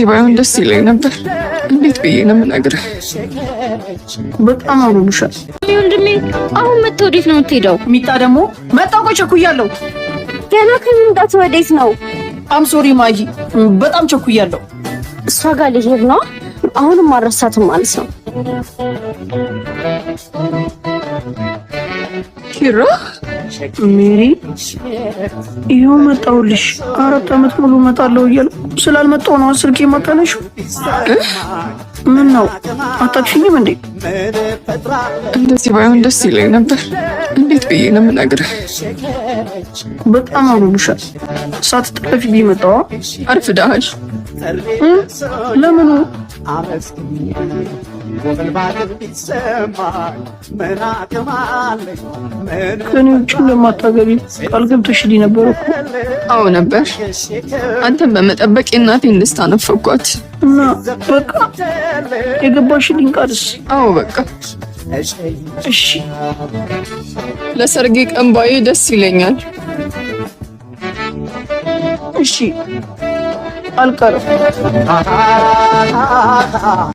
እንደዚህ ባይሆን ደስ ይለኝ ነበር። እንዴት ብዬ ነው የምነግርህ? በጣም አምሮብሻል ወንድሜ። አሁን መተህ ወዴት ነው የምትሄደው? ሚጣ ደግሞ መጣሁ። ቆይ ቸኩያለሁ። ገና ከመምጣት ወዴት ነው? አም ሶሪ ማይ፣ በጣም ቸኩያለሁ። እሷ ጋር ልሄድ ነው። አሁንም አልረሳትም ማለት ነው። ኪራ ሜሪ፣ ይኸው መጣሁልሽ። 4 ዓመት ሙሉ እመጣለሁ እያልኩ ስላልመጣሁ ነው ስልኬ የማታነሺው። ምን ነው አታክሽኝም እንዴ? እንደዚህ ባይሆን ደስ ይለኝ ነበር። እንዴት ብዬ ነው የምነግርህ? በጣም አምሮብሻል። ሳትጠለፊ ቢመጣዋ አርፍደሃል። ለምኑ? ከኔ ውጭ እንደማታገቢ ቃል ገብተሽልኝ ነበር እኮ። አዎ ነበር። አንተን በመጠበቅ የእናቴን ደስታ ነፈኳት እና በቃ የገባሽልኝ ቃልስ? አዎ በቃ እሺ። ለሰርጌ ቀን ባዬ ደስ ይለኛል። እሺ አልቀርም።